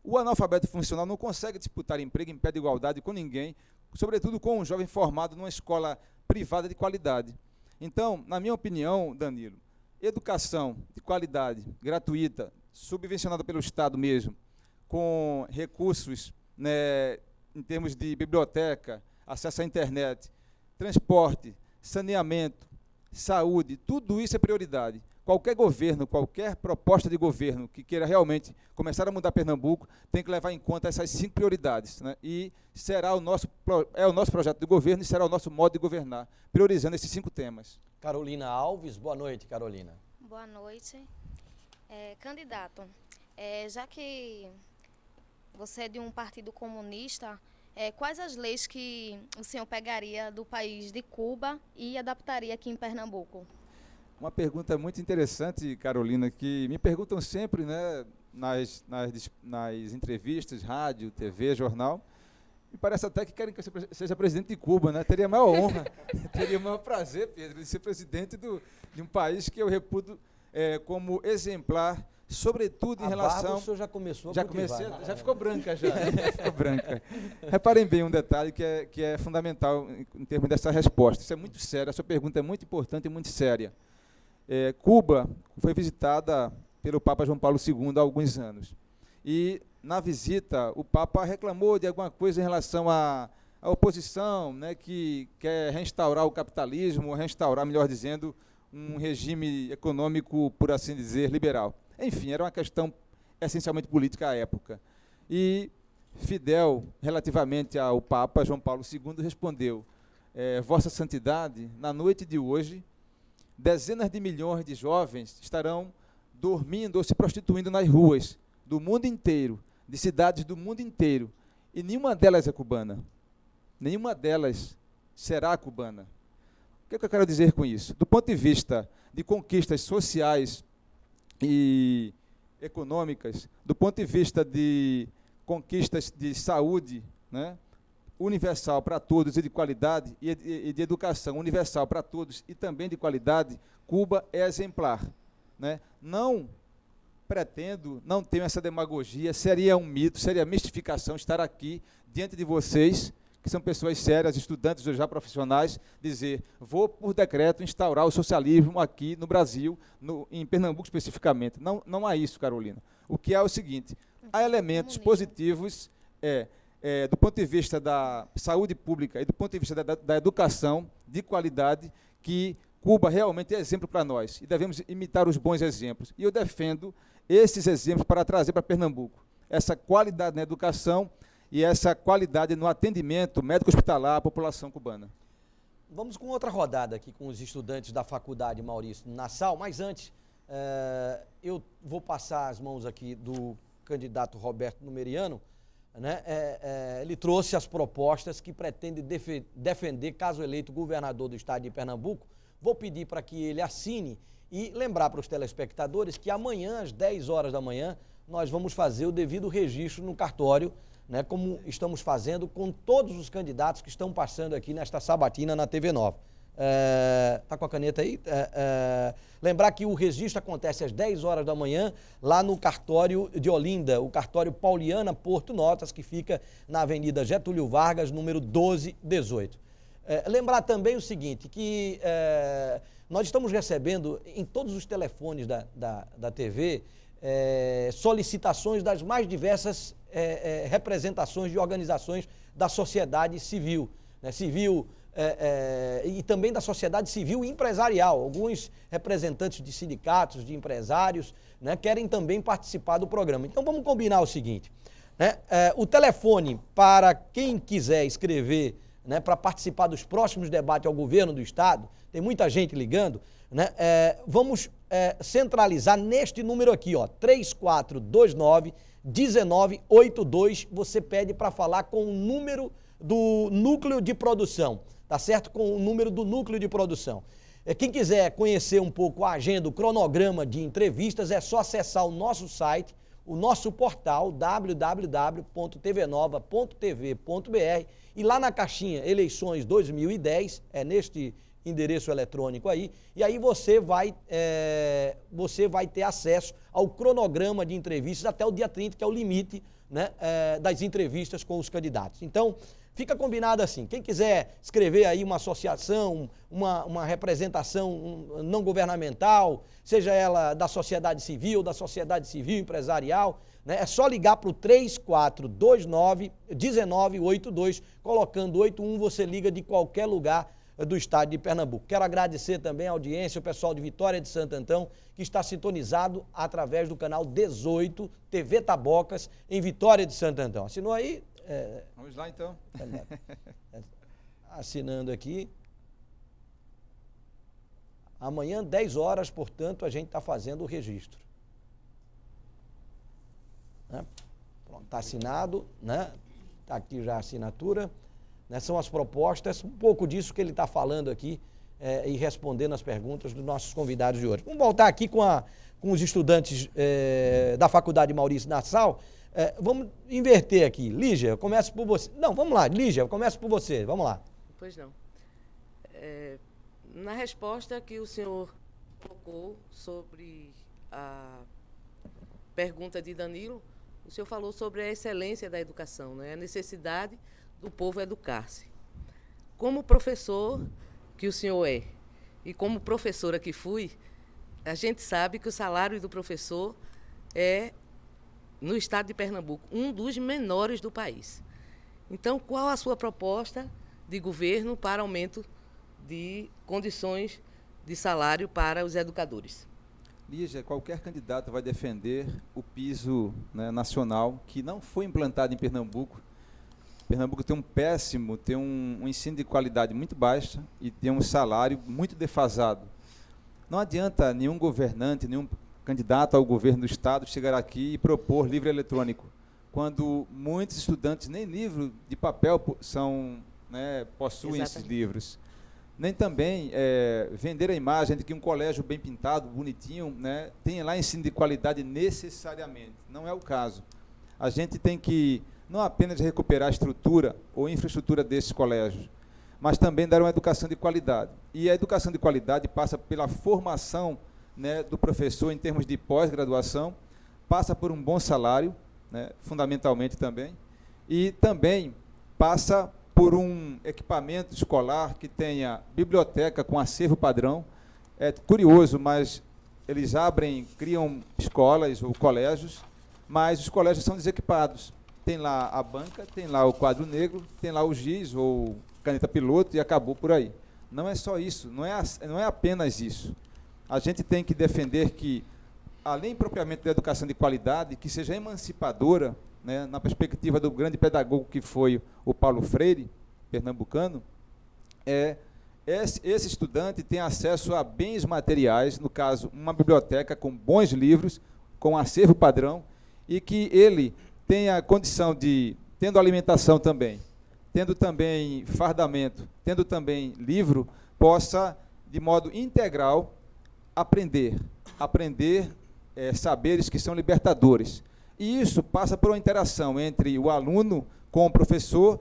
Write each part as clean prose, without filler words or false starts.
O analfabeto funcional não consegue disputar emprego em pé de igualdade com ninguém, sobretudo com um jovem formado numa escola privada de qualidade. Então, na minha opinião, Danilo, educação de qualidade, gratuita, subvencionada pelo Estado mesmo, com recursos, né, em termos de biblioteca, acesso à internet, transporte, saneamento, saúde, tudo isso é prioridade. Qualquer governo, qualquer proposta de governo que queira realmente começar a mudar Pernambuco, tem que levar em conta essas 5 prioridades, né? E será o nosso projeto de governo e será o nosso modo de governar, priorizando esses 5 temas. Carolina Alves, boa noite, Carolina. Boa noite. Candidato, já que você é de um partido comunista, quais as leis que o senhor pegaria do país de Cuba e adaptaria aqui em Pernambuco? Uma pergunta muito interessante, Carolina, que me perguntam sempre, né, nas entrevistas, rádio, TV, jornal. Me parece até que querem que eu seja presidente de Cuba, né? Teria a maior honra, teria o maior prazer, Pedro, de ser presidente de um país que eu reputo como exemplar, sobretudo em relação... A barba o senhor já começou a Já comecei, já ficou branca já, já ficou branca. Reparem bem um detalhe que é fundamental em termos dessa resposta. Isso é muito sério, a sua pergunta é muito importante e muito séria. Cuba foi visitada pelo Papa João Paulo II há alguns anos. E, na visita, o Papa reclamou de alguma coisa em relação à oposição, né, que quer restaurar o capitalismo, restaurar, melhor dizendo, um regime econômico, por assim dizer, liberal. Enfim, era uma questão essencialmente política à época. E Fidel, relativamente ao Papa João Paulo II, respondeu: Vossa Santidade, na noite de hoje, dezenas de milhões de jovens estarão dormindo ou se prostituindo nas ruas do mundo inteiro, de cidades do mundo inteiro, e nenhuma delas é cubana. Nenhuma delas será cubana. O que eu quero dizer com isso? Do ponto de vista de conquistas sociais e econômicas, do ponto de vista de conquistas de saúde, né, universal para todos e de qualidade, e de educação universal para todos e também de qualidade, Cuba é exemplar, né? Não pretendo, não tenho essa demagogia, seria um mito, seria mistificação estar aqui diante de vocês, que são pessoas sérias, estudantes já profissionais, dizer, vou por decreto instaurar o socialismo aqui no Brasil, em Pernambuco especificamente. Não há isso, Carolina. O que há é o seguinte, há elementos positivos, do ponto de vista da saúde pública e do ponto de vista da educação de qualidade, que Cuba realmente é exemplo para nós, e devemos imitar os bons exemplos. E eu defendo esses exemplos para trazer para Pernambuco essa qualidade na educação e essa qualidade no atendimento médico-hospitalar à população cubana. Vamos com outra rodada aqui com os estudantes da Faculdade Maurício Nassau, mas antes eu vou passar as mãos aqui do candidato Roberto Numeriano, né? Ele trouxe as propostas que pretende defender caso eleito governador do estado de Pernambuco. Vou pedir para que ele assine e lembrar para os telespectadores que amanhã, às 10 horas da manhã, nós vamos fazer o devido registro no cartório, né, como estamos fazendo com todos os candidatos que estão passando aqui nesta sabatina na TV Nova. Tá com a caneta aí? Lembrar que o registro acontece às 10 horas da manhã, lá no cartório de Olinda, o cartório Pauliana Porto Notas, que fica na Avenida Getúlio Vargas, número 1218. Lembrar também o seguinte, que nós estamos recebendo em todos os telefones da TV solicitações das mais diversas representações de organizações da sociedade civil, né, e também da sociedade civil e empresarial. Alguns representantes de sindicatos, de empresários, né, querem também participar do programa. Então vamos combinar o seguinte, né, o telefone para quem quiser escrever, né, para participar dos próximos debates ao governo do estado, tem muita gente ligando, né, vamos centralizar neste número aqui, ó, 3429-1982, você pede para falar com o número do núcleo de produção, tá certo? Com o número do núcleo de produção. Quem quiser conhecer um pouco a agenda, o cronograma de entrevistas, é só acessar o nosso site, o nosso portal www.tvnova.tv.br e lá na caixinha Eleições 2010, é neste endereço eletrônico aí, e aí você vai ter acesso ao cronograma de entrevistas até o dia 30, que é o limite né, das entrevistas com os candidatos. Então, fica combinado assim, quem quiser escrever aí uma associação, uma representação não governamental, seja ela da sociedade civil empresarial, né, é só ligar para o 3429-1982, colocando 81, você liga de qualquer lugar do estado de Pernambuco. Quero agradecer também a audiência, o pessoal de Vitória de Santo Antão, que está sintonizado através do canal 18, TV Tabocas, em Vitória de Santo Antão. Assinou aí? Vamos lá, então. Assinando aqui. Amanhã, 10 horas, portanto, a gente está fazendo o registro. Né? Pronto, está assinado, né? Está aqui já a assinatura. Né? São as propostas, um pouco disso que ele está falando aqui e respondendo as perguntas dos nossos convidados de hoje. Vamos voltar aqui com os estudantes da Faculdade Maurício Nassau. Vamos inverter aqui. Lígia, eu começo por você. Não, vamos lá, Lígia, eu começo por você. Vamos lá. Pois não. Na resposta que o senhor colocou sobre a pergunta de Danilo, o senhor falou sobre a excelência da educação, né? A necessidade do povo educar-se. Como professor que o senhor é, e como professora que fui, a gente sabe que o salário do professor é, no estado de Pernambuco, um dos menores do país. Então, qual a sua proposta de governo para aumento de condições de salário para os educadores? Lígia, qualquer candidato vai defender o piso, né, nacional, que não foi implantado em Pernambuco. Pernambuco tem um ensino de qualidade muito baixa e tem um salário muito defasado. Não adianta nenhum governante, nenhum candidato ao governo do Estado chegar aqui e propor livro eletrônico, quando muitos estudantes nem livro de papel possuem esses livros. Nem também vender a imagem de que um colégio bem pintado, bonitinho, né, tem lá ensino de qualidade necessariamente. Não é o caso. A gente tem que não apenas recuperar a estrutura ou infraestrutura desses colégios, mas também dar uma educação de qualidade. E a educação de qualidade passa pela formação, né, do professor em termos de pós-graduação, passa por um bom salário, né, fundamentalmente também, e também passa por um equipamento escolar que tenha biblioteca com acervo padrão. É curioso, mas eles criam escolas ou colégios, mas os colégios são desequipados. Tem lá a banca, tem lá o quadro negro, tem lá o giz ou caneta piloto e acabou por aí. Não é só isso, não é apenas isso. A gente tem que defender que, além propriamente da educação de qualidade, que seja emancipadora, né, na perspectiva do grande pedagogo que foi o Paulo Freire, pernambucano, esse estudante tem acesso a bens materiais, no caso, uma biblioteca com bons livros, com acervo padrão, e que ele tenha condição de, tendo alimentação também, tendo também fardamento, tendo também livro, possa, de modo integral, aprender saberes que são libertadores. E isso passa por uma interação entre o aluno com o professor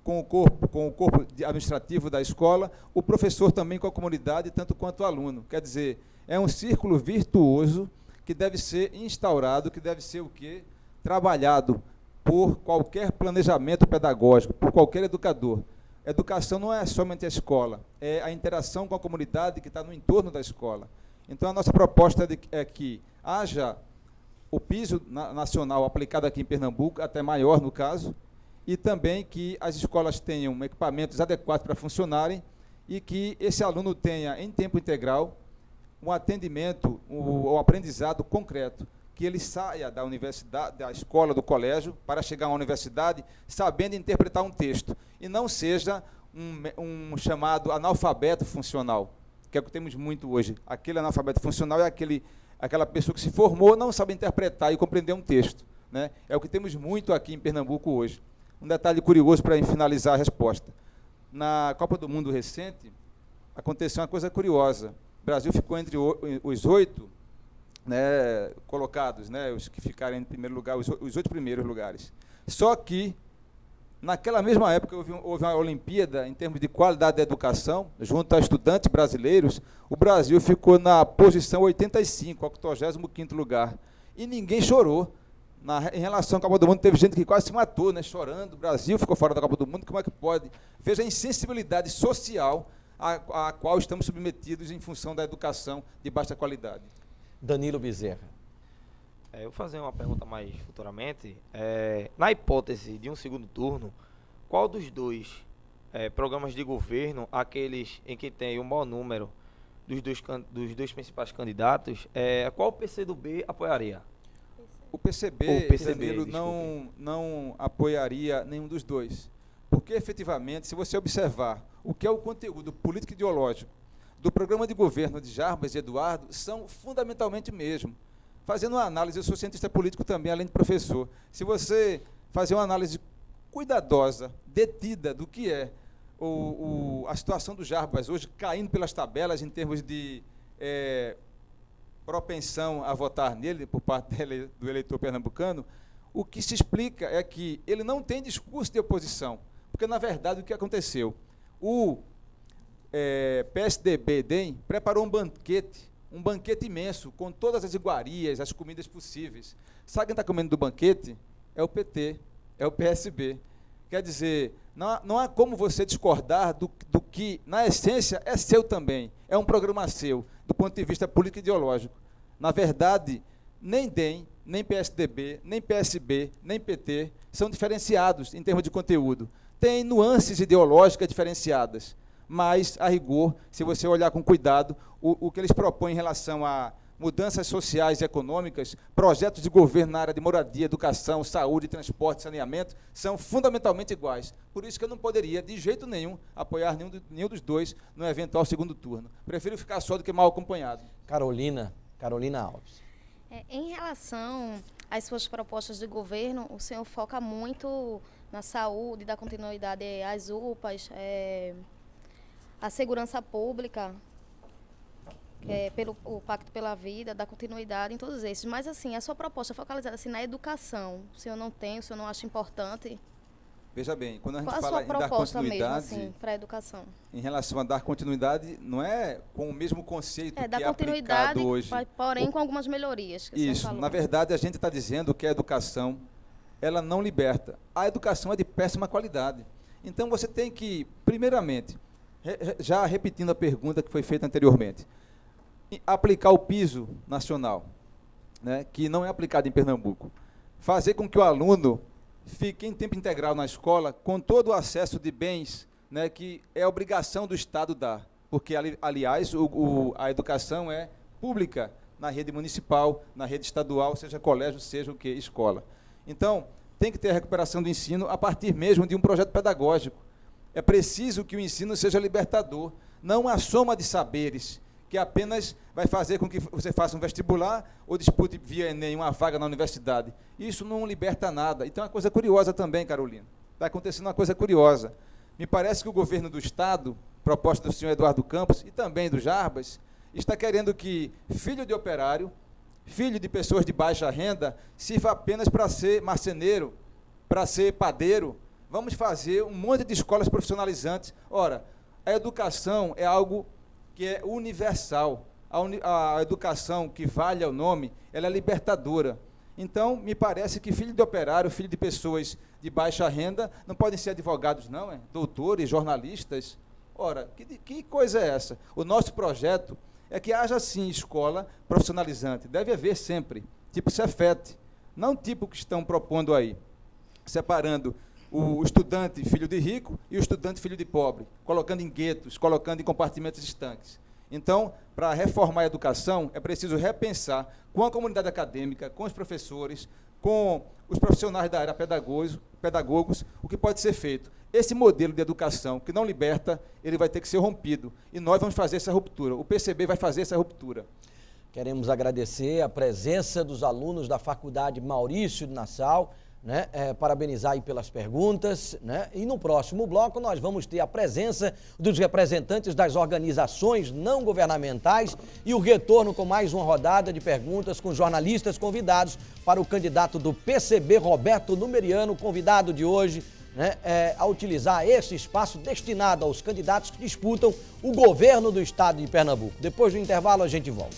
com o corpo administrativo da escola, o professor também com a comunidade, tanto quanto o aluno. Quer dizer, é um círculo virtuoso que deve ser instaurado, que deve ser o quê? Trabalhado por qualquer planejamento pedagógico, por qualquer educador. Educação não é somente a escola, é a interação com a comunidade que está no entorno da escola. Então, a nossa proposta é que haja o piso nacional aplicado aqui em Pernambuco, até maior no caso, e também que as escolas tenham equipamentos adequados para funcionarem e que esse aluno tenha, em tempo integral, um atendimento, um aprendizado concreto, que ele saia da universidade, da escola, do colégio, para chegar à universidade, sabendo interpretar um texto, e não seja um chamado analfabeto funcional, que é o que temos muito hoje. Aquele analfabeto funcional é aquela pessoa que se formou, não sabe interpretar e compreender um texto, né? É o que temos muito aqui em Pernambuco hoje. Um detalhe curioso para finalizar a resposta. Na Copa do Mundo recente, aconteceu uma coisa curiosa. O Brasil ficou entre os 8, né, colocados, né, os que ficaram em primeiro lugar, os 8 primeiros lugares. Só que, naquela mesma época, houve uma Olimpíada em termos de qualidade da educação, junto a estudantes brasileiros, o Brasil ficou na posição 85, 85º lugar. E ninguém chorou. Em relação à Copa do Mundo, teve gente que quase se matou, né, chorando. O Brasil ficou fora da Copa do Mundo, como é que pode? Veja a insensibilidade social a qual estamos submetidos em função da educação de baixa qualidade. Danilo Bezerra. Eu vou fazer uma pergunta mais futuramente. Na hipótese de um segundo turno, qual dos dois programas de governo, aqueles em que tem o maior número dos dois principais candidatos, qual o PCdoB apoiaria? O PCB, Danilo, não apoiaria nenhum dos dois. Porque, efetivamente, se você observar o que é o conteúdo político e ideológico do programa de governo de Jarbas e Eduardo, são fundamentalmente o mesmo. Fazendo uma análise, eu sou cientista político também, além de professor. Se você fazer uma análise cuidadosa, detida do que é a situação do Jarbas hoje, caindo pelas tabelas em termos de propensão a votar nele por parte do eleitor pernambucano, o que se explica é que ele não tem discurso de oposição, porque, na verdade, o que aconteceu? O PSDB-DEM preparou um banquete imenso, com todas as iguarias, as comidas possíveis. Sabe quem está comendo do banquete? É o PT, é o PSB. Quer dizer, não há como você discordar do que, na essência, é seu também. É um programa seu, do ponto de vista político e ideológico. Na verdade, nem DEM, nem PSDB, nem PSB, nem PT são diferenciados em termos de conteúdo. Tem nuances ideológicas diferenciadas, mas, a rigor, se você olhar com cuidado, o que eles propõem em relação a mudanças sociais e econômicas, projetos de governo na área de moradia, educação, saúde, transporte, saneamento, são fundamentalmente iguais. Por isso que eu não poderia, de jeito nenhum, apoiar nenhum dos dois no eventual segundo turno. Prefiro ficar só do que mal acompanhado. Carolina Alves. Em relação às suas propostas de governo, o senhor foca muito na saúde, da continuidade às UPAs, a segurança pública, o Pacto pela Vida, da continuidade em todos esses. Mas, assim, a sua proposta focalizada assim, na educação, o senhor não acha importante? Veja bem, quando a gente Qual fala a sua em dar proposta continuidade, mesmo, assim, para a educação? Em relação a dar continuidade, não é com o mesmo conceito que da é continuidade, aplicado hoje. Porém com algumas melhorias. Que Isso, na verdade, a gente está dizendo que a educação, ela não liberta. A educação é de péssima qualidade. Então, você tem que, primeiramente, já repetindo a pergunta que foi feita anteriormente, aplicar o piso nacional, né, que não é aplicado em Pernambuco. Fazer com que o aluno fique em tempo integral na escola, com todo o acesso de bens, né, que é obrigação do Estado dar. Porque, aliás, a educação é pública na rede municipal, na rede estadual, seja colégio, seja o que, escola. Então, tem que ter a recuperação do ensino a partir mesmo de um projeto pedagógico. É preciso que o ensino seja libertador, não uma soma de saberes, que apenas vai fazer com que você faça um vestibular ou dispute via Enem uma vaga na universidade. Isso não liberta nada. Então, é uma coisa curiosa também, Carolina. Está acontecendo uma coisa curiosa. Me parece que o governo do Estado, proposta do senhor Eduardo Campos e também do Jarbas, está querendo que filho de operário, filho de pessoas de baixa renda, sirva apenas para ser marceneiro, para ser padeiro. Vamos fazer um monte de escolas profissionalizantes. Ora, a educação é algo que é universal. A educação, que vale o nome, ela é libertadora. Então, me parece que filho de operário, filho de pessoas de baixa renda, não podem ser advogados, não, doutores, jornalistas. Ora, que coisa é essa? O nosso projeto é que haja, sim, escola profissionalizante. Deve haver sempre, tipo Cefet, não tipo que estão propondo aí, separando o estudante filho de rico e o estudante filho de pobre, colocando em guetos, colocando em compartimentos estanques. Então, para reformar a educação, é preciso repensar com a comunidade acadêmica, com os professores, com os profissionais da área pedagogos, o que pode ser feito. Esse modelo de educação que não liberta, ele vai ter que ser rompido. E nós vamos fazer essa ruptura. O PCB vai fazer essa ruptura. Queremos agradecer a presença dos alunos da Faculdade Maurício de Nassau, né, parabenizar aí pelas perguntas, né, e no próximo bloco nós vamos ter a presença dos representantes das organizações não governamentais e o retorno com mais uma rodada de perguntas com jornalistas convidados para o candidato do PCB, Roberto Numeriano, convidado de hoje, né, a utilizar esse espaço destinado aos candidatos que disputam o governo do estado de Pernambuco. Depois do intervalo a gente volta.